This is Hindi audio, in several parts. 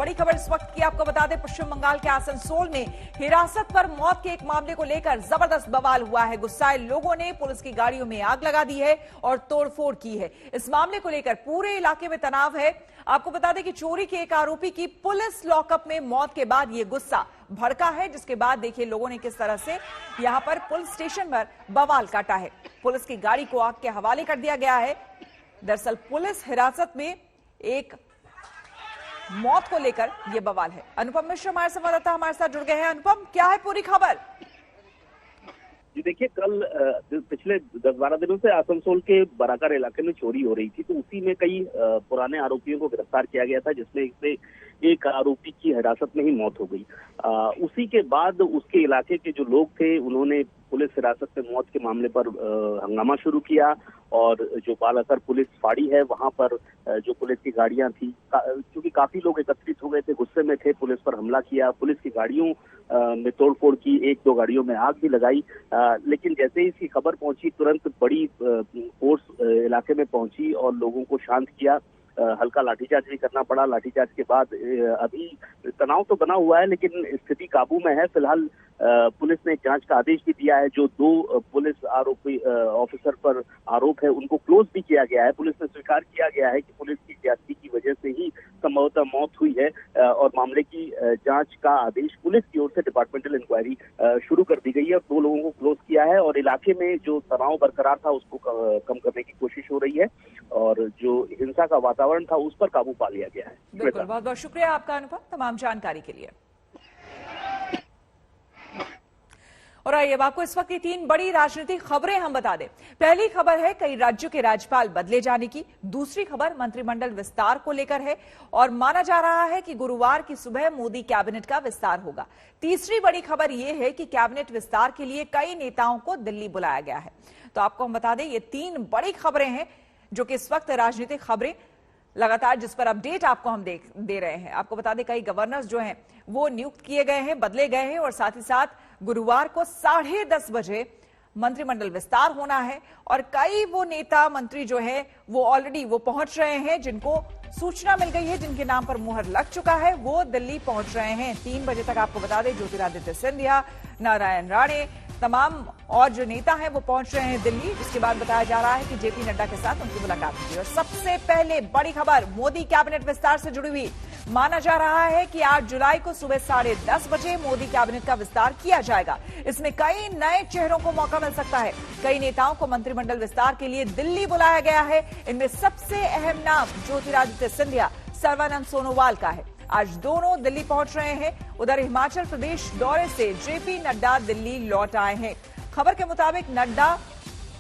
बड़ी खबर इस वक्त की आपको बता दें, पश्चिम बंगाल के आसनसोल में हिरासत पर मौत के एक मामले को लेकर जबरदस्त बवाल हुआ है। गुस्साए लोगों ने पुलिस की गाड़ियों में आग लगा दी है और तोड़फोड़ की है। इस मामले को लेकर पूरे इलाके में तनाव है। आपको बता दें कि चोरी के एक आरोपी की पुलिस लॉकअप में मौत के बाद यह गुस्सा भड़का है, जिसके बाद देखिए लोगों ने किस तरह से यहां पर पुलिस स्टेशन पर बवाल काटा है। पुलिस की गाड़ी को आग के हवाले कर दिया गया है। दरअसल पुलिस हिरासत में एक मौत को लेकर यह बवाल है। अनुपम मिश्र हमारे संवाददाता हमारे साथ जुड़ गए हैं। अनुपम, क्या है पूरी खबर? जी देखिए, कल पिछले 10-12 दिनों से आसनसोल के बराकर इलाके में चोरी हो रही थी, तो उसी में कई पुराने आरोपियों को गिरफ्तार किया गया था, जिसमें से एक आरोपी की हिरासत में ही मौत हो गई। उसी के बाद उसके इलाके के जो लोग थे उन्होंने पुलिस हिरासत में मौत के मामले पर हंगामा शुरू किया और जो बालासर पुलिस फाड़ी है वहां पर जो पुलिस की गाड़ियां थी, क्योंकि काफी लोग एकत्रित हो गए थे, गुस्से में थे, पुलिस पर हमला किया, पुलिस की गाड़ियों में तोड़फोड़ की, 1-2 गाड़ियों में आग भी लगाई। लेकिन जैसे ही इसकी खबर पहुंची, तुरंत बड़ी फोर्स इलाके में पहुंची और लोगों को शांत किया। हल्का लाठीचार्ज भी करना पड़ा। लाठीचार्ज के बाद अभी तनाव तो बना हुआ है, लेकिन स्थिति काबू में है। फिलहाल पुलिस ने जांच का आदेश भी दिया है। जो 2 पुलिस आरोपी ऑफिसर पर आरोप है उनको क्लोज भी किया गया है। पुलिस ने स्वीकार किया गया है कि पुलिस की ज्यादती की वजह से ही संभवतः मौत हुई है और मामले की जांच का आदेश पुलिस की ओर से डिपार्टमेंटल इंक्वायरी शुरू कर दी गई है और 2 लोगों को क्लोज किया है और इलाके में जो तनाव बरकरार था उसको कम करने की कोशिश हो रही है और जो हिंसा का वातावरण था उस पर काबू पा लिया गया है। बिल्कुल, बहुत बहुत शुक्रिया आपका अनुपम, तमाम जानकारी के लिए। और आइए अब आपको इस वक्त की 3 बड़ी राजनीतिक खबरें हम बता दें। पहली खबर है कई राज्यों के राज्यपाल बदले जाने की। दूसरी खबर मंत्रिमंडल विस्तार को लेकर है और माना जा रहा है कि गुरुवार की सुबह मोदी कैबिनेट का विस्तार होगा। तीसरी बड़ी खबर यह है कि कैबिनेट विस्तार के लिए कई नेताओं को दिल्ली बुलाया गया है। तो आपको हम बता दें ये 3 बड़ी खबरें हैं जो कि इस वक्त राजनीतिक खबरें लगातार जिस पर अपडेट आपको हम दे रहे हैं। आपको बता दें कई गवर्नर्स जो हैं वो नियुक्त किए गए हैं, बदले गए हैं और साथ ही साथ गुरुवार को 10:30 बजे मंत्रिमंडल विस्तार होना है और कई वो नेता मंत्री जो है वो ऑलरेडी वो पहुंच रहे हैं, जिनको सूचना मिल गई है, जिनके नाम पर मुहर लग चुका है, वो दिल्ली पहुंच रहे हैं। 3 बजे तक आपको बता दें ज्योतिरादित्य सिंधिया, नारायण राणे, तमाम और जो नेता हैं वो पहुंच रहे हैं दिल्ली। जिसके बाद बताया जा रहा है कि जेपी नड्डा के साथ उनकी मुलाकात हुई। और सबसे पहले बड़ी खबर मोदी कैबिनेट विस्तार से जुड़ी हुई। माना जा रहा है कि 8 जुलाई को सुबह 10:30 बजे मोदी कैबिनेट का विस्तार किया जाएगा। इसमें कई नए चेहरों को मौका मिल सकता है। कई नेताओं को मंत्रिमंडल विस्तार के लिए दिल्ली बुलाया गया है। इनमें सबसे अहम नाम ज्योतिरादित्य सिंधिया, सर्बानंद सोनोवाल का है। आज दोनों दिल्ली पहुंच रहे हैं। उधर हिमाचल प्रदेश दौरे से जेपी नड्डा दिल्ली लौट आए हैं। खबर के मुताबिक नड्डा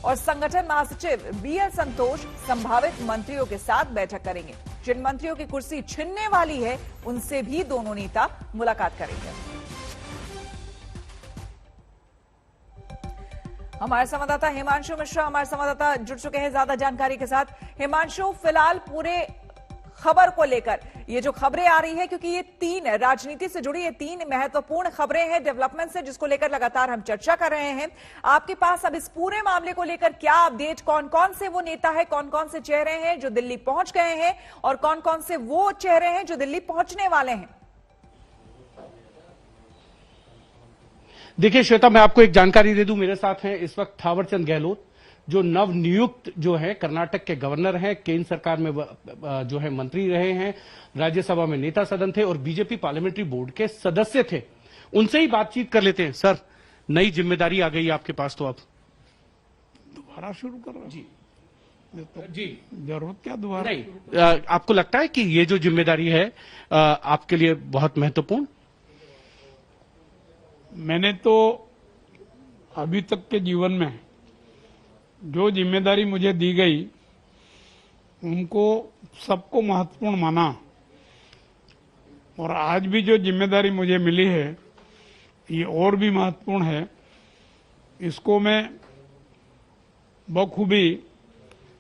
और संगठन महासचिव बीएल संतोष संभावित मंत्रियों के साथ बैठक करेंगे। जिन मंत्रियों की कुर्सी छिनने वाली है उनसे भी दोनों नेता मुलाकात करेंगे। हमारे संवाददाता हिमांशु मिश्रा हमारे संवाददाता जुड़ चुके हैं ज्यादा जानकारी के साथ। हिमांशु, फिलहाल पूरे खबर को लेकर ये जो खबरें आ रही है, क्योंकि ये 3 राजनीति से जुड़ी ये 3 महत्वपूर्ण खबरें हैं, डेवलपमेंट से, जिसको लेकर लगातार हम चर्चा कर रहे हैं। आपके पास अब इस पूरे मामले को लेकर क्या अपडेट, कौन कौन से वो नेता है, कौन कौन से चेहरे हैं जो दिल्ली पहुंच गए हैं और कौन कौन से वो चेहरे हैं जो दिल्ली पहुंचने वाले हैं? देखिए श्वेता, मैं आपको एक जानकारी दे दूं। मेरे साथ हैं इस वक्त थावरचंद गहलोत, जो नव नियुक्त जो है कर्नाटक के गवर्नर हैं, केंद्र सरकार में जो है मंत्री रहे हैं, राज्यसभा में नेता सदन थे और बीजेपी पार्लियामेंट्री बोर्ड के सदस्य थे। उनसे ही बातचीत कर लेते हैं। सर, नई जिम्मेदारी आ गई आपके पास, तो आप दोबारा शुरू कर रहे जी जी जरूरत क्या दोबारा नहीं? आपको लगता है कि ये जो जिम्मेदारी है आपके लिए बहुत महत्वपूर्ण? मैंने तो अभी तक के जीवन में जो जिम्मेदारी मुझे दी गई उनको सबको महत्वपूर्ण माना और आज भी जो जिम्मेदारी मुझे मिली है ये और भी महत्वपूर्ण है। इसको मैं बखूबी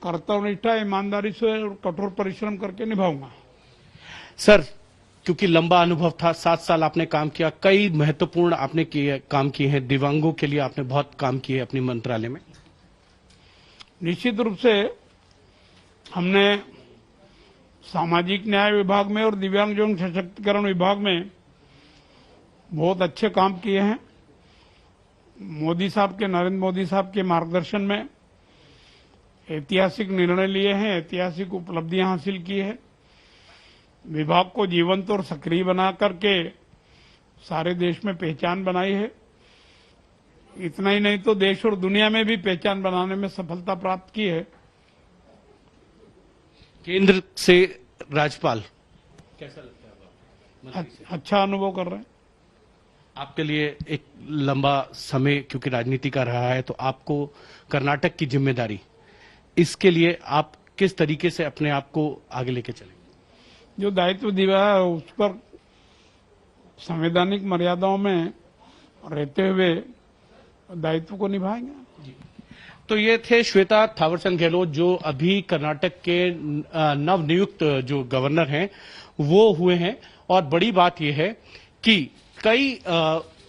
कर्तव्यनिष्ठा, ईमानदारी से और कठोर परिश्रम करके निभाऊंगा। सर, क्योंकि लंबा अनुभव था, 7 साल आपने काम किया, कई महत्वपूर्ण आपने काम किए हैं, दिव्यांगों के लिए आपने बहुत काम किए अपने मंत्रालय में। निश्चित रूप से हमने सामाजिक न्याय विभाग में और दिव्यांगजन सशक्तिकरण विभाग में बहुत अच्छे काम किए हैं। मोदी साहब के, नरेंद्र मोदी साहब के मार्गदर्शन में ऐतिहासिक निर्णय लिए हैं, ऐतिहासिक उपलब्धियां हासिल की है। विभाग को जीवंत और सक्रिय बना करके सारे देश में पहचान बनाई है। इतना ही नहीं तो देश और दुनिया में भी पहचान बनाने में सफलता प्राप्त की है। केंद्र से राज्यपाल कैसा लगता है? अच्छा अनुभव कर रहे हैं। आपके लिए एक लंबा समय क्योंकि राजनीति का रहा है, तो आपको कर्नाटक की जिम्मेदारी, इसके लिए आप किस तरीके से अपने आप को आगे लेके चलेंगे? जो दायित्व दिया है उस पर संवैधानिक मर्यादाओं में रहते हुए दायित्व को निभाएंगे। तो ये थे श्वेता थावरचंद गहलोत, जो अभी कर्नाटक के नवनियुक्त जो गवर्नर हैं वो हुए हैं। और बड़ी बात यह है कि कई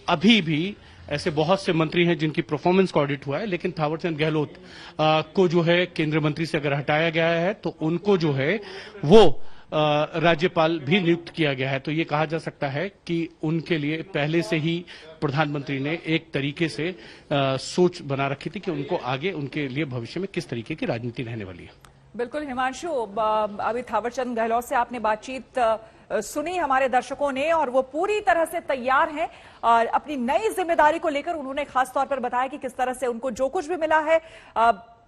अभी भी ऐसे बहुत से मंत्री हैं जिनकी परफॉर्मेंस का ऑडिट हुआ है, लेकिन थावरचंद गहलोत को जो है केंद्रीय मंत्री से अगर हटाया गया है तो उनको जो है वो राज्यपाल भी नियुक्त किया गया है। तो ये कहा जा सकता है कि उनके लिए पहले से ही प्रधानमंत्री ने एक तरीके से सोच बना रखी थी कि उनको आगे उनके लिए भविष्य में किस तरीके की राजनीति रहने वाली है। बिल्कुल हिमांशु, अभी थावरचंद गहलोत से आपने बातचीत सुनी हमारे दर्शकों ने, और वो पूरी तरह से तैयार हैं और अपनी नई जिम्मेदारी को लेकर उन्होंने खास तौर पर बताया कि किस तरह से उनको जो कुछ भी मिला है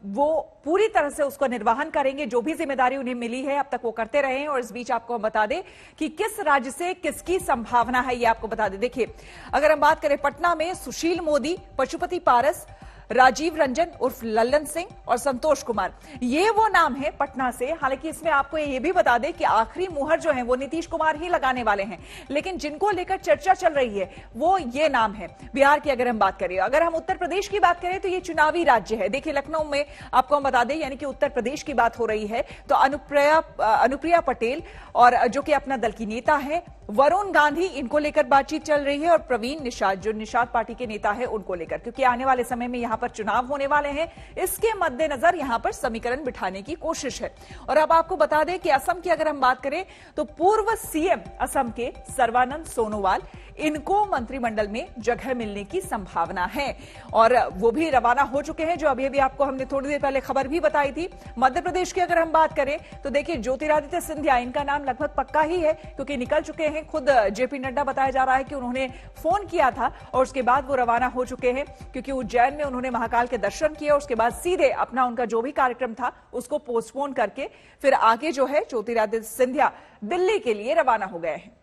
वो पूरी तरह से उसको निर्वहन करेंगे। जो भी जिम्मेदारी उन्हें मिली है अब तक वो करते रहे हैं। और इस बीच आपको हम बता दें कि किस राज्य से किसकी संभावना है, ये आपको बता दें। देखिए, अगर हम बात करें पटना में सुशील मोदी, पशुपति पारस, राजीव रंजन उर्फ लल्लन सिंह और संतोष कुमार, ये वो नाम है पटना से। हालांकि इसमें आपको ये भी बता दें कि आखिरी मुहर जो है वो नीतीश कुमार ही लगाने वाले हैं, लेकिन जिनको लेकर चर्चा चल रही है वो ये नाम है। बिहार की अगर हम बात करें, अगर हम उत्तर प्रदेश की बात करें तो ये चुनावी राज्य है। देखिए, लखनऊ में आपको हम बता दें, यानी कि उत्तर प्रदेश की बात हो रही है तो अनुप्रिया पटेल और जो कि अपना दल की नेता है, वरुण गांधी, इनको लेकर बातचीत चल रही है। और प्रवीण निषाद जो निषाद पार्टी के नेता है उनको लेकर, क्योंकि आने वाले समय में यहां पर चुनाव होने वाले हैं, इसके मद्देनजर यहां पर समीकरण बिठाने की कोशिश है। और अब आपको बता दें कि असम की अगर हम बात करें तो पूर्व सीएम असम के सर्बानंद सोनोवाल, इनको मंत्रिमंडल में जगह मिलने की संभावना है और वो भी रवाना हो चुके हैं, जो अभी अभी आपको हमने थोड़ी देर पहले खबर भी बताई थी। मध्य प्रदेश की अगर हम बात करें तो देखिए, ज्योतिरादित्य सिंधिया, इनका नाम लगभग पक्का ही है क्योंकि निकल चुके हैं। खुद जेपी नड्डा बताया जा रहा है कि उन्होंने फोन किया था और उसके बाद वो रवाना हो चुके हैं, क्योंकि उज्जैन में उन्होंने महाकाल के दर्शन किए। उसके बाद सीधे अपना उनका जो भी कार्यक्रम था उसको पोस्टपोन करके फिर आगे जो है ज्योतिरादित्य सिंधिया दिल्ली के लिए रवाना हो गए हैं।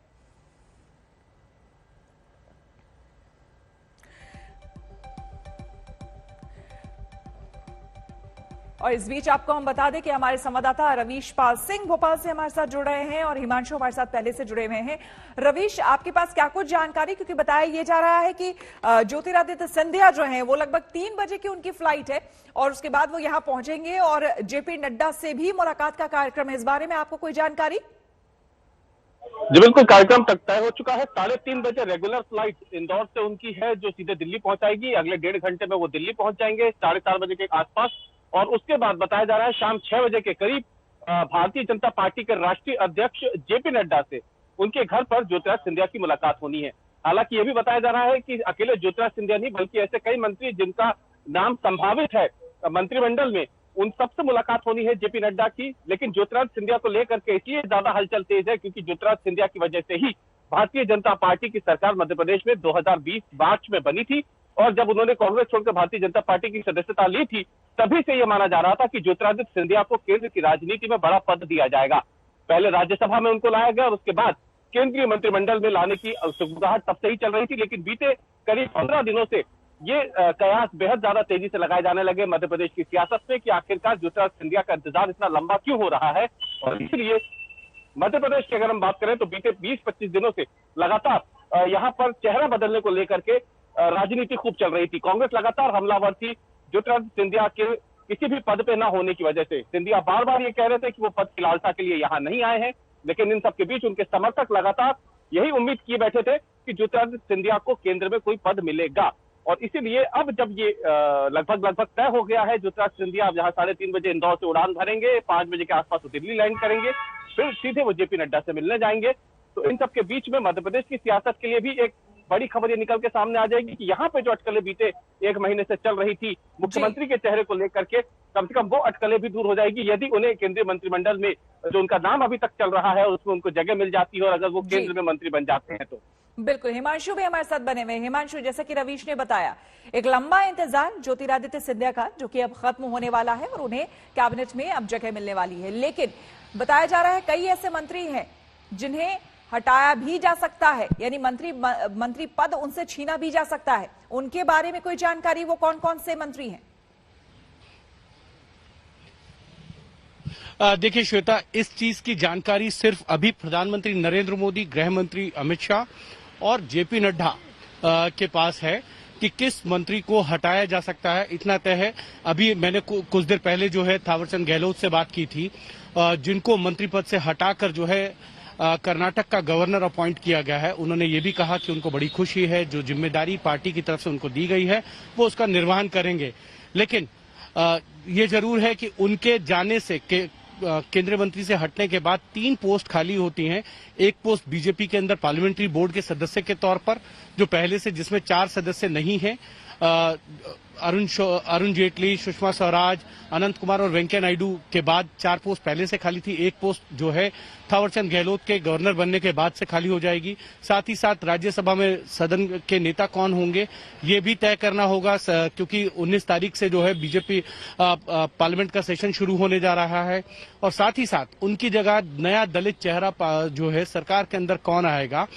और इस बीच आपको हम बता दें कि हमारे संवाददाता रवीश पाल सिंह भोपाल से हमारे साथ जुड़ रहे हैं और हिमांशु हमारे साथ पहले से जुड़े हुए हैं। रवीश, आपके पास क्या कुछ जानकारी, क्योंकि बताया ये जा रहा है कि ज्योतिरादित्य सिंधिया जो हैं वो लगभग 3 बजे की उनकी फ्लाइट है और उसके बाद वो यहां पहुंचेंगे और जेपी नड्डा से भी मुलाकात का कार्यक्रम है। इस बारे में आपको कोई जानकारी? जी बिल्कुल, कार्यक्रम तक तय हो चुका है। 3:30 बजे रेगुलर फ्लाइट इंदौर से उनकी है जो सीधे दिल्ली पहुंचाएगी। अगले 1.5 घंटे में वो दिल्ली पहुंच जाएंगे 4:30 बजे के आसपास। और उसके बाद बताया जा रहा है शाम 6 बजे के करीब भारतीय जनता पार्टी के राष्ट्रीय अध्यक्ष जेपी नड्डा से उनके घर पर ज्योतिरादित्य सिंधिया की मुलाकात होनी है। हालांकि यह भी बताया जा रहा है कि अकेले ज्योतिरादित्य सिंधिया नहीं बल्कि ऐसे कई मंत्री जिनका नाम संभावित है मंत्रिमंडल में, उन सबसे मुलाकात होनी है जेपी नड्डा की। लेकिन ज्योतिरादित्य सिंधिया को लेकर के इसलिए ज्यादा हलचल तेज है क्योंकि ज्योतिरादित्य सिंधिया की वजह से ही भारतीय जनता पार्टी की सरकार मध्य प्रदेश में 2020 मार्च में बनी थी और जब उन्होंने कांग्रेस छोड़कर भारतीय जनता पार्टी की सदस्यता ली थी तभी से यह माना जा रहा था कि ज्योतिरादित्य सिंधिया को केंद्र की राजनीति में बड़ा पद दिया जाएगा। पहले राज्यसभा में उनको लाया गया और उसके बाद केंद्रीय मंत्रिमंडल में लाने की सुगबुगाहट तब से ही चल रही थी। लेकिन बीते करीब 15 दिनों से ये कयास बेहद ज्यादा तेजी से लगाए जाने लगे मध्य प्रदेश की सियासत में कि आखिरकार ज्योतिरादित्य सिंधिया का इंतजार इतना लंबा क्यों हो रहा है। और इसलिए मध्य प्रदेश की अगर हम बात करें तो बीते 20-25 दिनों से लगातार यहाँ पर चेहरा बदलने को लेकर के राजनीति खूब चल रही थी। कांग्रेस लगातार हमलावर थी ज्योतिरादित्य सिंधिया के किसी भी पद पे न होने की वजह से। सिंधिया बार बार ये कह रहे थे कि वो पद की लालसा के लिए यहाँ नहीं आए हैं, लेकिन इन सबके बीच उनके समर्थक लगातार यही उम्मीद किए बैठे थे कि ज्योतिरादित्य सिंधिया को केंद्र में कोई पद मिलेगा। और इसीलिए अब जब ये लगभग तय हो गया है, ज्योतिरादित्य सिंधिया अब यहाँ 3:30 बजे इंदौर से उड़ान भरेंगे, 5 बजे के आसपास वो दिल्ली लैंड करेंगे, फिर सीधे वो जेपी नड्डा से मिलने जाएंगे। तो इन सब के बीच में मध्य प्रदेश की सियासत के लिए भी एक बड़ी खबर ये निकल के सामने आ जाएगी कि यहाँ पे जो अटकलें बीते 1 महीने से चल रही थी मुख्यमंत्री के चेहरे को लेकर के, कम से कम वो अटकलें भी दूर हो जाएगी यदि उन्हें केंद्रीय मंत्रिमंडल में जो उनका नाम अभी तक चल रहा है उसमें उनको जगह मिल जाती है और अगर वो केंद्र में मंत्री बन जाते हैं तो। बिल्कुल, हिमांशु भी हमारे साथ बने हुए। हिमांशु, जैसा कि रवीश ने बताया, एक लंबा इंतजार ज्योतिरादित्य सिंधिया का जो कि अब खत्म होने वाला है और उन्हें कैबिनेट में अब जगह मिलने वाली है, लेकिन बताया जा रहा है कई ऐसे मंत्री हैं जिन्हें हटाया भी जा सकता है, यानी मंत्री पद उनसे छीना भी जा सकता है। उनके बारे में कोई जानकारी, वो कौन कौन से मंत्री हैं? देखिए श्वेता, इस चीज की जानकारी सिर्फ अभी प्रधानमंत्री नरेंद्र मोदी, गृह मंत्री अमित शाह और जेपी नड्डा के पास है कि किस मंत्री को हटाया जा सकता है, इतना तय है। अभी मैंने कुछ देर पहले जो है थावरचंद गहलोत से बात की थी, जिनको मंत्री पद से हटाकर जो है कर्नाटक का गवर्नर अपॉइंट किया गया है। उन्होंने ये भी कहा कि उनको बड़ी खुशी है, जो जिम्मेदारी पार्टी की तरफ से उनको दी गई है वो उसका निर्वहन करेंगे। लेकिन ये जरूर है कि उनके जाने से केंद्रीय मंत्री से हटने के बाद 3 पोस्ट खाली होती हैं। एक पोस्ट बीजेपी के अंदर पार्लियामेंट्री बोर्ड के सदस्य के तौर पर, जो पहले से जिसमें 4 सदस्य नहीं हैं, अरुण जेटली, सुषमा स्वराज, अनंत कुमार और वेंकैया नायडू के बाद 4 पोस्ट पहले से खाली थी। एक पोस्ट जो है थावरचंद गहलोत के गवर्नर बनने के बाद से खाली हो जाएगी। साथ ही साथ राज्यसभा में सदन के नेता कौन होंगे ये भी तय करना होगा, क्योंकि 19 तारीख से जो है बीजेपी पार्लियामेंट का सेशन शुरू होने जा रहा है। और साथ ही साथ उनकी जगह नया दलित चेहरा जो है सरकार के अंदर कौन आएगा,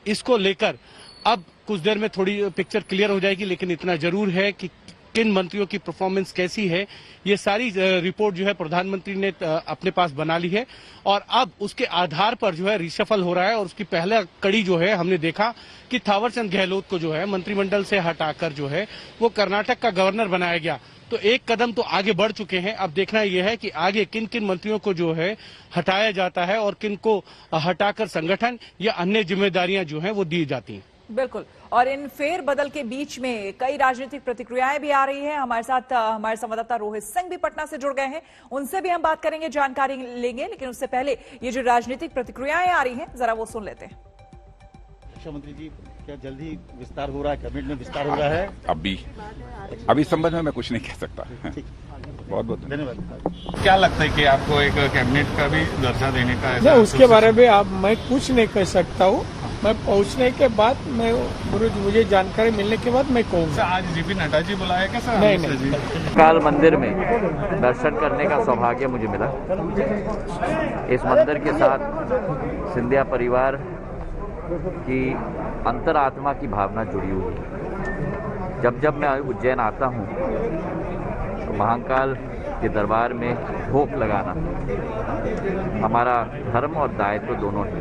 इसको लेकर अब कुछ देर में थोड़ी पिक्चर क्लियर हो जाएगी। लेकिन इतना जरूर है कि किन मंत्रियों की परफॉर्मेंस कैसी है, ये सारी रिपोर्ट जो है प्रधानमंत्री ने अपने पास बना ली है और अब उसके आधार पर जो है रिशफल हो रहा है। और उसकी पहला कड़ी जो है हमने देखा कि थावरचंद गहलोत को जो है मंत्रिमंडल से हटाकर जो है वो कर्नाटक का गवर्नर बनाया गया। तो एक कदम तो आगे बढ़ चुके हैं। अब देखना यह है कि आगे किन किन मंत्रियों को जो है हटाया जाता है और किन को हटाकर संगठन या अन्य जिम्मेदारियां जो हैं वो दी जाती हैं। बिल्कुल, और इन फेरबदल के बीच में कई राजनीतिक प्रतिक्रियाएं भी आ रही हैं। हमारे साथ हमारे संवाददाता रोहित सिंह भी पटना से जुड़ गए हैं, उनसे भी हम बात करेंगे, जानकारी लेंगे। लेकिन उससे पहले ये जो राजनीतिक प्रतिक्रियाएं आ रही हैं, जरा वो सुन लेते हैं। रक्षा मंत्री जी, क्या जल्दी विस्तार हो रहा है, कैबिनेट में विस्तार हो रहा है? अभी संबंध में मैं कुछ नहीं कह सकता। बहुत बहुत धन्यवाद। क्या लगता है कि आपको एक कैबिनेट का भी दर्जा देने का नहीं, उसके बारे में मैं कुछ नहीं कह सकता हूँ। मैं पहुँचने के बाद मुझे जानकारी मिलने के बाद मैं कहूँगा। आज जेपी नड्डा जी बुलाया क्या सर? नहीं। काल मंदिर में दर्शन करने का सौभाग्य मुझे मिला। इस मंदिर के साथ सिंधिया परिवार की अंतरात्मा की भावना जुड़ी हुई है। जब मैं उज्जैन आता हूँ तो महाकाल के दरबार में भोग लगाना हमारा धर्म और दायित्व दोनों है।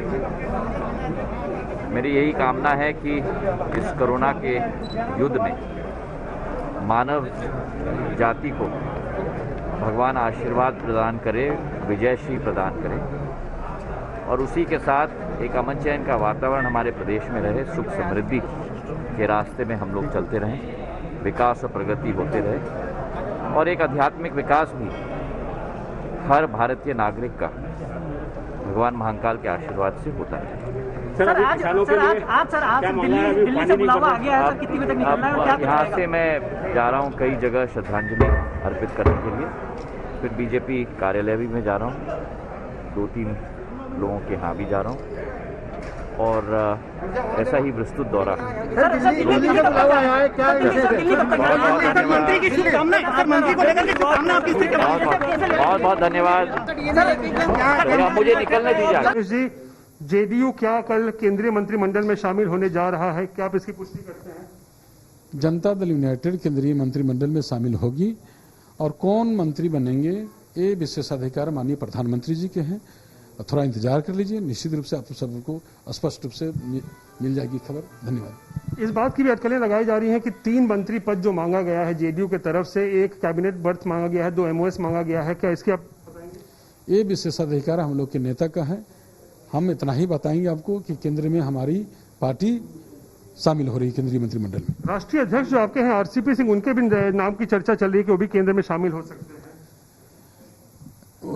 मेरी यही कामना है कि इस कोरोना के युद्ध में मानव जाति को भगवान आशीर्वाद प्रदान करे, विजयश्री प्रदान करे और उसी के साथ एक अमन चैन का वातावरण हमारे प्रदेश में रहे, सुख समृद्धि के रास्ते में हम लोग चलते रहें, विकास और प्रगति होते रहे और एक आध्यात्मिक विकास भी हर भारतीय नागरिक का भगवान महाकाल के आशीर्वाद से होता है। सर आज दिल्ली से बुलावा आ गया है सर, कितनी बजे तक निकलना है और क्या? यहाँ से मैं जा रहा हूँ कई जगह श्रद्धांजलि अर्पित करने के लिए, फिर बीजेपी कार्यालय भी मैं जा रहा हूँ, 2-3 लोगों के यहाँ भी जा रहा हूँ और ऐसा ही विस्तृत दौरा। दिल्ली से बुलावा आया है, क्या बहुत धन्यवाद, मुझे निकलने दीजिए। जेडीयू क्या कल केंद्रीय मंत्रिमंडल में शामिल होने जा रहा है, क्या आप इसकी पुष्टि करते हैं? जनता दल यूनाइटेड केंद्रीय मंत्रिमंडल में शामिल होगी और कौन मंत्री बनेंगे ये विशेषाधिकार माननीय प्रधानमंत्री जी के हैं। थोड़ा इंतजार कर लीजिए, निश्चित रूप से आप सबको स्पष्ट रूप से मिल जाएगी खबर। धन्यवाद। इस बात की भी अटकलें लगाई जा रही हैं कि 3 मंत्री पद जो मांगा गया है जेडीयू की तरफ से, एक कैबिनेट बर्थ मांगा गया है, 2 एमओएस मांगा गया है, क्या इसके आप बताएंगे? ये विशेषाधिकार हम लोग के नेता का है। हम इतना ही बताएंगे आपको कि केंद्र में हमारी पार्टी शामिल हो रही है केंद्रीय मंत्रिमंडल में। राष्ट्रीय अध्यक्ष जो आपके हैं आरसीपी सिंह, उनके भी नाम की चर्चा चल रही है कि वो भी केंद्र में शामिल हो सकते हैं।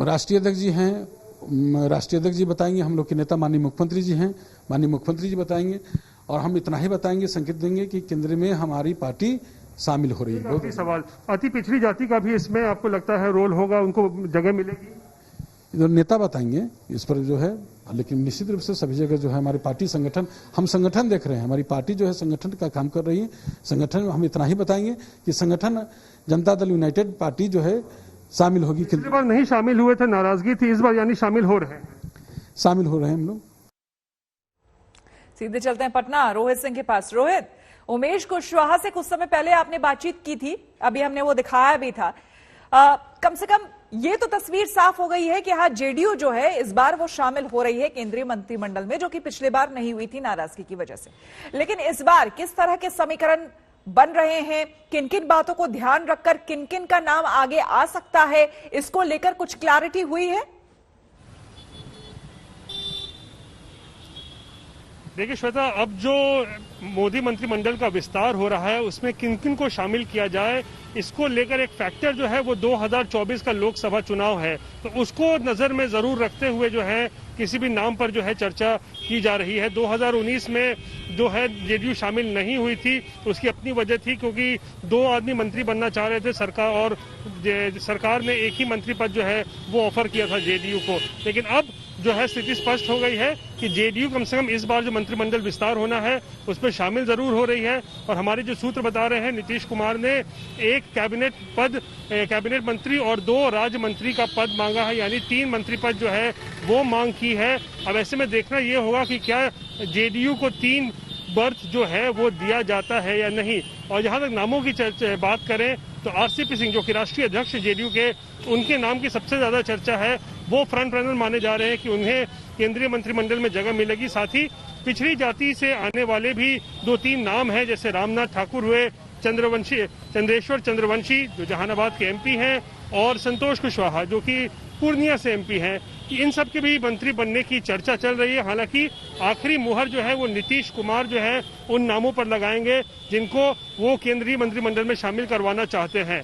राष्ट्रीय अध्यक्ष जी हैं, राष्ट्रीय अध्यक्ष जी बताएंगे, हम लोग के नेता माननीय मुख्यमंत्री जी हैं, माननीय मुख्यमंत्री जी बताएंगे, और हम इतना ही बताएंगे, संकेत देंगे कि केंद्र में हमारी पार्टी शामिल हो रही है। सवाल, अति पिछड़ी जाति का भी इसमें आपको लगता है रोल होगा, उनको जगह मिलेगी? नेता बताएंगे इस पर जो है, लेकिन निश्चित रूप से सभी जगह जो है हमारी पार्टी संगठन, हम संगठन देख रहे हैं, हमारी पार्टी जो है संगठन का काम कर रही है। संगठन में हम इतना ही बताएंगे कि संगठन जनता दल यूनाइटेड पार्टी जो है शामिल होगी। पिछली बार नहीं शामिल हुए थे, नाराजगी थी, इस बार यानी शामिल हो रहे हैं? शामिल हो रहे हैं हम लोग। सीधे चलते हैं पटना, रोहित सिंह के पास। रोहित, उमेश कुशवाहा से कुछ समय पहले आपने बातचीत की थी, अभी हमने वो दिखाया भी था। कम से कम ये तो तस्वीर साफ हो गई है कि हाँ, जेडीयू जो है इस बार वो शामिल हो रही है केंद्रीय मंत्रिमंडल में, जो कि पिछले बार नहीं हुई थी नाराजगी की वजह से। लेकिन इस बार किस तरह के समीकरण बन रहे हैं, किन किन बातों को ध्यान रखकर किन किन का नाम आगे आ सकता है, इसको लेकर कुछ क्लैरिटी हुई है? देखिए श्वेता, अब जो मोदी मंत्रिमंडल का विस्तार हो रहा है उसमें किन किन को शामिल किया जाए, इसको लेकर एक फैक्टर जो है वो 2024 का लोकसभा चुनाव है, तो उसको नजर में जरूर रखते हुए जो है किसी भी नाम पर जो है चर्चा की जा रही है। 2019 में जो है जेडीयू शामिल नहीं हुई थी, उसकी अपनी वजह थी, क्योंकि 2 आदमी मंत्री बनना चाह रहे थे सरकार, और सरकार ने एक ही मंत्री पद जो है वो ऑफर किया था जेडीयू को। लेकिन अब जो है स्थिति स्पष्ट हो गई है कि जेडीयू कम से कम इस बार जो मंत्रिमंडल विस्तार होना है उस पर शामिल जरूर हो रही है। और हमारे जो सूत्र बता रहे हैं, नीतीश कुमार ने एक कैबिनेट मंत्री और 2 राज्य मंत्री का पद मांगा है, यानी 3 मंत्री पद जो है वो मांग की है। अब ऐसे में देखना ये होगा कि क्या जेडीयू को 3 बर्थ जो है वो दिया जाता है या नहीं। और जहां तक नामों की बात करें तो आरसीपी सिंह, जो कि राष्ट्रीय अध्यक्ष जेडीयू के, उनके नाम की सबसे ज्यादा चर्चा है। वो फ्रंट रनर माने जा रहे हैं कि उन्हें केंद्रीय मंत्रिमंडल में जगह मिलेगी। साथ ही पिछड़ी जाति से आने वाले भी 2-3 नाम हैं, जैसे रामनाथ ठाकुर हुए, चंद्रेश्वर चंद्रवंशी जो जहानाबाद के एमपी हैं, और संतोष कुशवाहा जो कि पूर्णिया से एमपी हैं। इन सब के भी मंत्री बनने की चर्चा चल रही है। हालांकि आखिरी मुहर जो है वो नीतीश कुमार जो है उन नामों पर लगाएंगे जिनको वो केंद्रीय मंत्रिमंडल में शामिल करवाना चाहते हैं।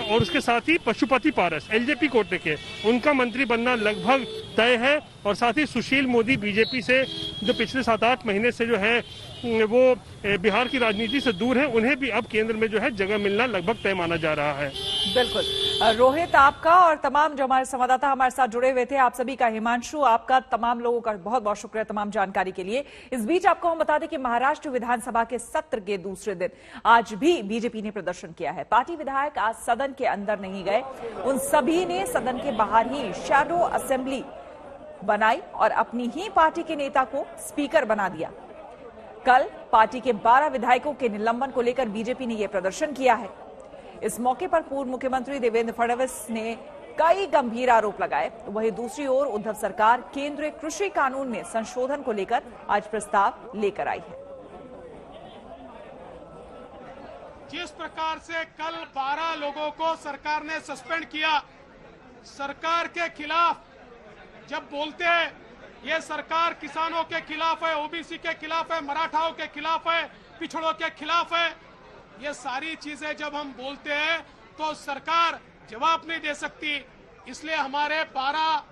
और उसके साथ ही पशुपति पारस एलजेपी कोटे के, उनका मंत्री बनना लगभग तय है। और साथ ही सुशील मोदी बीजेपी से, जो पिछले 7-8 महीने से जो है वो बिहार की राजनीति से दूर है, उन्हें भी अब केंद्र में जो है जगह मिलना लगभग तय माना जा रहा है। बिल्कुल रोहित, आपका और तमाम जो हमारे संवाददाता हमारे साथ जुड़े हुए थे, आप सभी का, हिमांशु आपका, तमाम लोगों का बहुत बहुत शुक्रिया तमाम जानकारी के लिए। इस बीच आपको हम बता दें कि महाराष्ट्र विधानसभा के सत्र के दूसरे दिन आज भी बीजेपी ने प्रदर्शन किया है। पार्टी विधायक आज सदन के अंदर नहीं गए, उन सभी ने सदन के बाहर ही शैडो असेंबली बनाई और अपनी ही पार्टी के नेता को स्पीकर बना दिया। कल पार्टी के 12 विधायकों के निलंबन को लेकर बीजेपी ने यह प्रदर्शन किया है। इस मौके पर पूर्व मुख्यमंत्री देवेंद्र फडणवीस ने कई गंभीर आरोप लगाए। वहीं दूसरी ओर उद्धव सरकार केंद्रीय कृषि कानून में संशोधन को लेकर आज प्रस्ताव लेकर आई है। जिस प्रकार से कल 12 लोगों को सरकार ने सस्पेंड किया, सरकार के खिलाफ जब बोलते हैं ये सरकार किसानों के खिलाफ है, ओबीसी के खिलाफ है, मराठाओं के खिलाफ है, पिछड़ों के खिलाफ है, ये सारी चीजें जब हम बोलते हैं तो सरकार जवाब नहीं दे सकती। इसलिए हमारे 12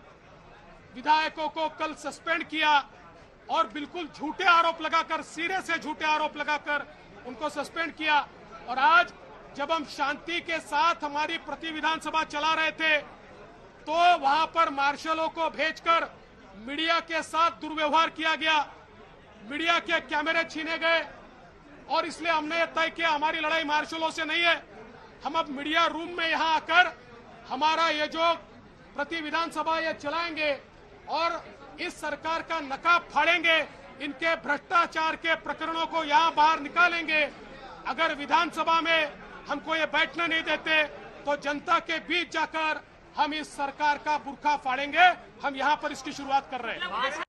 विधायकों को कल सस्पेंड किया और बिल्कुल झूठे आरोप लगाकर, सिरे से झूठे आरोप लगाकर उनको सस्पेंड किया। और आज जब हम शांति के साथ हमारी प्रति विधानसभा चला रहे थे तो वहां पर मार्शलों को भेजकर मीडिया के साथ दुर्व्यवहार किया गया, मीडिया के कैमरे छीने गए। और इसलिए हमने ये तय किया, हमारी लड़ाई मार्शलों से नहीं है, हम अब मीडिया रूम में यहां आकर हमारा ये जो प्रति विधानसभा ये चलाएंगे और इस सरकार का नकाब फाड़ेंगे, इनके भ्रष्टाचार के प्रकरणों को यहां बाहर निकालेंगे। अगर विधानसभा में हमको ये बैठने नहीं देते तो जनता के बीच जाकर हम इस सरकार का बुर्खा फाड़ेंगे। हम यहां पर इसकी शुरुआत कर रहे हैं।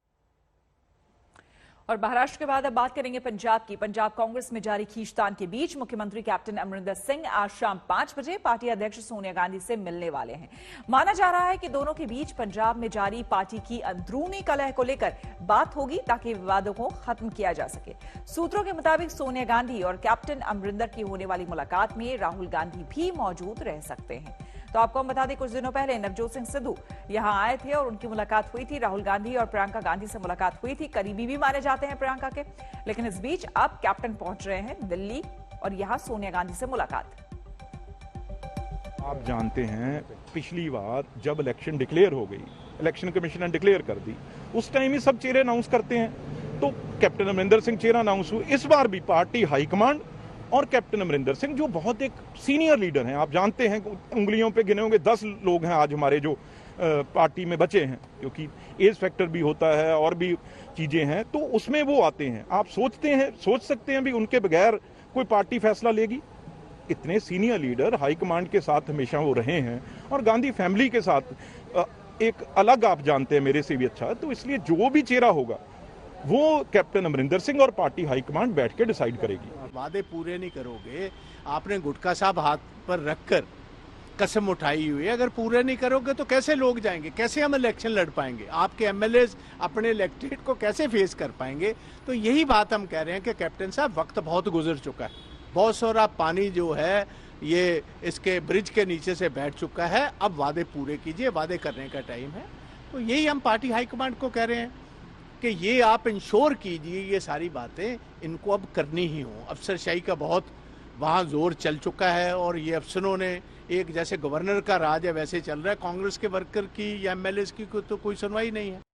और महाराष्ट्र के बाद अब बात करेंगे पंजाब की। पंजाब कांग्रेस में जारी खींचतान के बीच मुख्यमंत्री कैप्टन अमरिंदर सिंह आज शाम 5 बजे पार्टी अध्यक्ष सोनिया गांधी से मिलने वाले हैं। माना जा रहा है कि दोनों के बीच पंजाब में जारी पार्टी की अंदरूनी कलह को लेकर बात होगी ताकि विवादों को खत्म किया जा सके। सूत्रों के मुताबिक सोनिया गांधी और कैप्टन अमरिंदर की होने वाली मुलाकात में राहुल गांधी भी मौजूद रह सकते हैं। तो आपको हम बता दें, कुछ दिनों पहले नवजोत सिंह सिद्धू यहां आए थे और उनकी मुलाकात हुई थी। राहुल गांधी और प्रियंका गांधी से मुलाकात हुई थी। करीबी भी माने जाते हैं प्रियंका के। लेकिन इस बीच अब कैप्टन पहुंच रहे हैं दिल्ली और यहां सोनिया गांधी से मुलाकात। आप जानते हैं पिछली बार जब इलेक्शन डिक्लेयर हो गई, इलेक्शन कमीशन ने डिक्लेयर कर दी, उस टाइम ही सब चेहरे अनाउंस करते हैं, तो कैप्टन अमरिंदर सिंह चेहरा अनाउंस हुए। इस बार भी पार्टी हाईकमांड और कैप्टन अमरिंदर सिंह जो बहुत एक सीनियर लीडर हैं, आप जानते हैं उंगलियों पे गिने होंगे 10 लोग हैं आज हमारे जो पार्टी में बचे हैं, क्योंकि एज फैक्टर भी होता है और भी चीजें हैं, तो उसमें वो आते हैं। आप सोच सकते हैं भी उनके बगैर कोई पार्टी फैसला लेगी? इतने सीनियर लीडर हाईकमांड के साथ हमेशा वो रहे हैं और गांधी फैमिली के साथ एक अलग, आप जानते हैं मेरे से भी अच्छा, तो इसलिए जो भी चेहरा होगा वो कैप्टन अमरिंदर सिंह और पार्टी हाईकमांड बैठ के डिसाइड करेगी। वादे पूरे नहीं करोगे, आपने गुटखा साहब हाथ पर रखकर कसम उठाई हुई है, अगर पूरे नहीं करोगे तो कैसे लोग जाएंगे, कैसे हम इलेक्शन लड़ पाएंगे, आपके एमएलए अपने इलेक्टेड को कैसे फेस कर पाएंगे? तो यही बात हम कह रहे हैं कि कैप्टन साहब वक्त बहुत गुजर चुका है, बहुत सारा पानी जो है ये इसके ब्रिज के नीचे से बैठ चुका है, अब वादे पूरे कीजिए, वादे करने का टाइम है। तो यही हम पार्टी हाईकमांड को कह रहे हैं कि ये आप इंश्योर कीजिए, ये सारी बातें इनको अब करनी ही हो। अफसरशाही का बहुत वहाँ जोर चल चुका है और ये अफसरों ने एक जैसे गवर्नर का राज है वैसे चल रहा है, कांग्रेस के वर्कर की या एमएलए की तो कोई सुनवाई नहीं है।